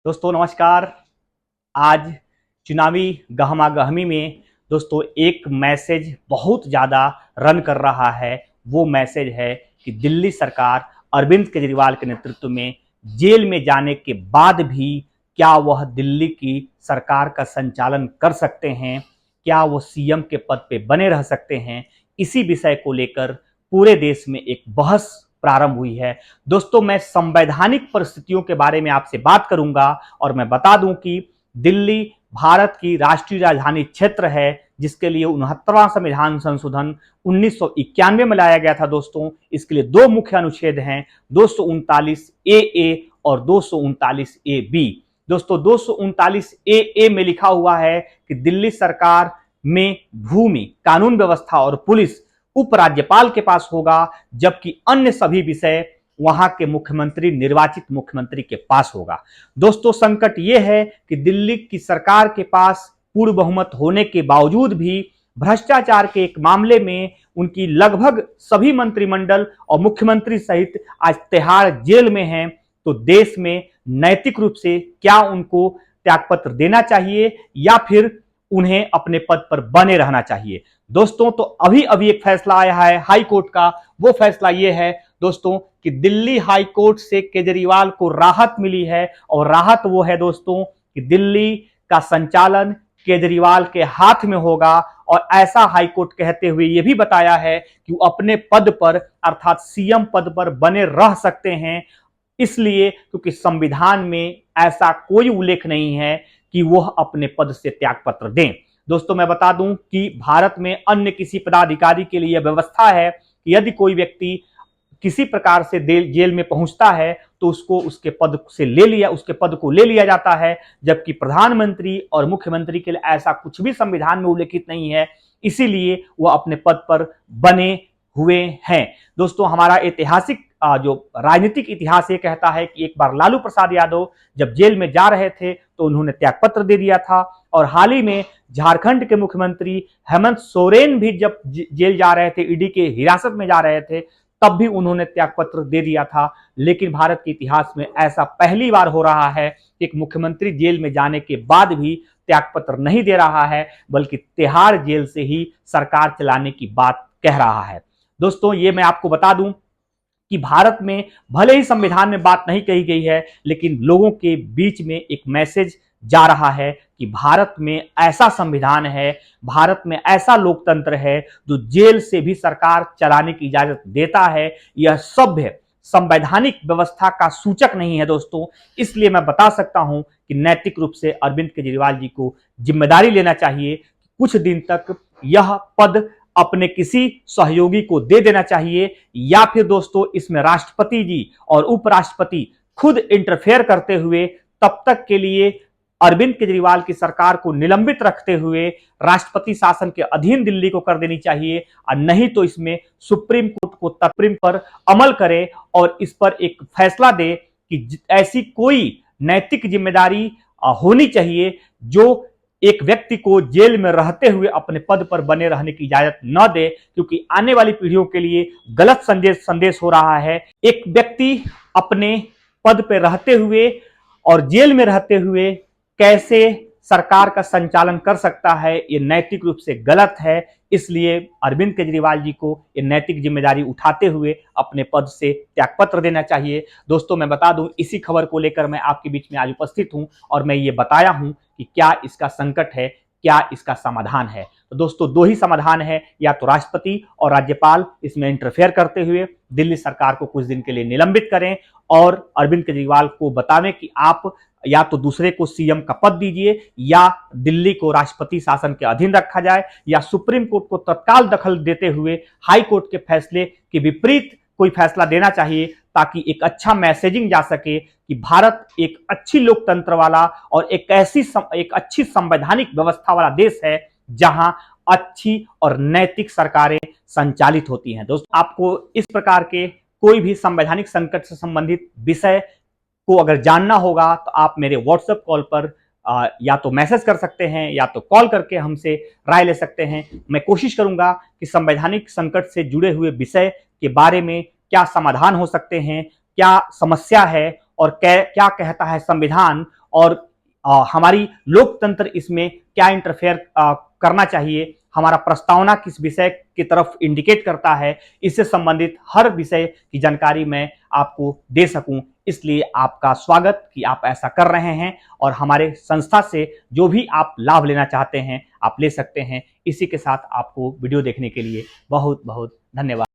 दोस्तों नमस्कार। आज चुनावी गहमा-गहमी में दोस्तों एक मैसेज बहुत ज़्यादा रन कर रहा है। वो मैसेज है कि दिल्ली सरकार अरविंद केजरीवाल के नेतृत्व में जेल में जाने के बाद भी क्या वह दिल्ली की सरकार का संचालन कर सकते हैं? क्या वो सीएम के पद पे बने रह सकते हैं? इसी विषय को लेकर पूरे देश में एक बहस प्रारंभ हुई है। दोस्तों मैं संवैधानिक परिस्थितियों के बारे में आपसे बात करूंगा और मैं बता दूं कि दिल्ली भारत की राष्ट्रीय राजधानी क्षेत्र है, जिसके लिए 69वां संविधान संशोधन 1991 में लाया गया था। दोस्तों इसके लिए दो मुख्य अनुच्छेद हैं, 239 ए और 239 ए बी। दोस्तों 239 ए में लिखा हुआ है कि दिल्ली सरकार में भूमि, कानून व्यवस्था और पुलिस उपराज्यपाल के पास होगा, जबकि अन्य सभी विषय वहां के मुख्यमंत्री, निर्वाचित मुख्यमंत्री के पास होगा। दोस्तों संकट यह है कि दिल्ली की सरकार के पास पूर्ण बहुमत होने के बावजूद भी भ्रष्टाचार के एक मामले में उनकी लगभग सभी मंत्रिमंडल और मुख्यमंत्री सहित आज तिहाड़ जेल में हैं। तो देश में नैतिक रूप से क्या उनको त्यागपत्र देना चाहिए या फिर उन्हें अपने पद पर बने रहना चाहिए? दोस्तों तो अभी अभी एक फैसला आया है हाई कोर्ट का। वो फैसला ये है दोस्तों कि दिल्ली हाई कोर्ट से केजरीवाल को राहत मिली है, और राहत वो है दोस्तों कि दिल्ली का संचालन केजरीवाल के हाथ में होगा। और ऐसा हाई कोर्ट कहते हुए ये भी बताया है कि वो अपने पद पर अर्थात सीएम पद पर बने रह सकते हैं, इसलिए क्योंकि संविधान में ऐसा कोई उल्लेख नहीं है कि वह अपने पद से त्यागपत्र दें। दोस्तों मैं बता दूं कि भारत में अन्य किसी पदाधिकारी के लिए व्यवस्था है कि यदि कोई व्यक्ति किसी प्रकार से जेल में पहुंचता है तो उसको उसके पद को ले लिया जाता है, जबकि प्रधानमंत्री और मुख्यमंत्री के लिए ऐसा कुछ भी संविधान में उल्लेखित नहीं है, इसीलिए वह अपने पद पर बने हुए हैं। दोस्तों हमारा ऐतिहासिक जो राजनीतिक इतिहास ये कहता है कि एक बार लालू प्रसाद यादव जब जेल में जा रहे थे तो उन्होंने त्यागपत्र दे दिया था, और हाल ही में झारखंड के मुख्यमंत्री हेमंत सोरेन भी जब जेल जा रहे थे, ईडी के हिरासत में जा रहे थे, तब भी उन्होंने त्यागपत्र दे दिया था। लेकिन भारत के इतिहास में ऐसा पहली बार हो रहा है कि एक मुख्यमंत्री जेल में जाने के बाद भी त्यागपत्र नहीं दे रहा है, बल्कि तिहाड़ जेल से ही सरकार चलाने की बात कह रहा है। दोस्तों ये मैं आपको बता दूं कि भारत में भले ही संविधान में बात नहीं कही गई है, लेकिन लोगों के बीच में एक मैसेज जा रहा है कि भारत में ऐसा संविधान है, भारत में ऐसा लोकतंत्र है जो जेल से भी सरकार चलाने की इजाजत देता है। यह सभ्य संवैधानिक व्यवस्था का सूचक नहीं है दोस्तों। इसलिए मैं बता सकता हूं कि नैतिक रूप से अरविंद केजरीवाल जी को जिम्मेदारी लेना चाहिए। कुछ दिन तक यह पद अपने किसी सहयोगी को दे देना चाहिए, या फिर दोस्तों इसमें राष्ट्रपति जी और उपराष्ट्रपति खुद इंटरफेयर करते हुए तब तक के लिए अरविंद केजरीवाल की सरकार को निलंबित रखते हुए राष्ट्रपति शासन के अधीन दिल्ली को कर देनी चाहिए, और नहीं तो इसमें सुप्रीम कोर्ट को तत्परता पर अमल करे और इस पर एक फैसला दे कि ऐसी कोई नैतिक जिम्मेदारी होनी चाहिए जो एक व्यक्ति को जेल में रहते हुए अपने पद पर बने रहने की इजाजत न दे, क्योंकि आने वाली पीढ़ियों के लिए गलत संदेश हो रहा है। एक व्यक्ति अपने पद पर रहते हुए और जेल में रहते हुए कैसे सरकार का संचालन कर सकता है, ये नैतिक रूप से गलत है। इसलिए अरविंद केजरीवाल जी को ये नैतिक जिम्मेदारी उठाते हुए अपने पद से त्यागपत्र देना चाहिए। दोस्तों मैं बता दूं इसी खबर को लेकर मैं आपके बीच में आज उपस्थित हूं, और मैं ये बताया हूं कि क्या इसका संकट है, क्या इसका समाधान है। तो दोस्तों दो ही समाधान है, या तो राष्ट्रपति और राज्यपाल इसमें इंटरफेयर करते हुए दिल्ली सरकार को कुछ दिन के लिए निलंबित करें, और अरविंद केजरीवाल को बतावें कि आप या तो दूसरे को सीएम का पद दीजिए, या दिल्ली को राष्ट्रपति शासन के अधीन रखा जाए, या सुप्रीम कोर्ट को तत्काल दखल देते हुए हाई कोर्ट के फैसले के विपरीत कोई फैसला देना चाहिए, ताकि एक अच्छा मैसेजिंग जा सके कि भारत एक अच्छी लोकतंत्र वाला और एक अच्छी संवैधानिक व्यवस्था वाला देश है, जहां अच्छी और नैतिक सरकारें संचालित होती हैं। दोस्तों आपको इस प्रकार के कोई भी संवैधानिक संकट से संबंधित विषय को अगर जानना होगा तो आप मेरे व्हाट्सएप कॉल पर या तो मैसेज कर सकते हैं, या तो कॉल करके हमसे राय ले सकते हैं। मैं कोशिश करूंगा कि संवैधानिक संकट से जुड़े हुए विषय के बारे में क्या समाधान हो सकते हैं, क्या समस्या है, और क्या कहता है संविधान, और हमारी लोकतंत्र इसमें क्या इंटरफेयर करना चाहिए, हमारा प्रस्तावना किस विषय की तरफ इंडिकेट करता है, इससे संबंधित हर विषय की जानकारी मैं आपको दे सकूं। इसलिए आपका स्वागत कि आप ऐसा कर रहे हैं और हमारे संस्था से जो भी आप लाभ लेना चाहते हैं आप ले सकते हैं। इसी के साथ आपको वीडियो देखने के लिए बहुत बहुत धन्यवाद।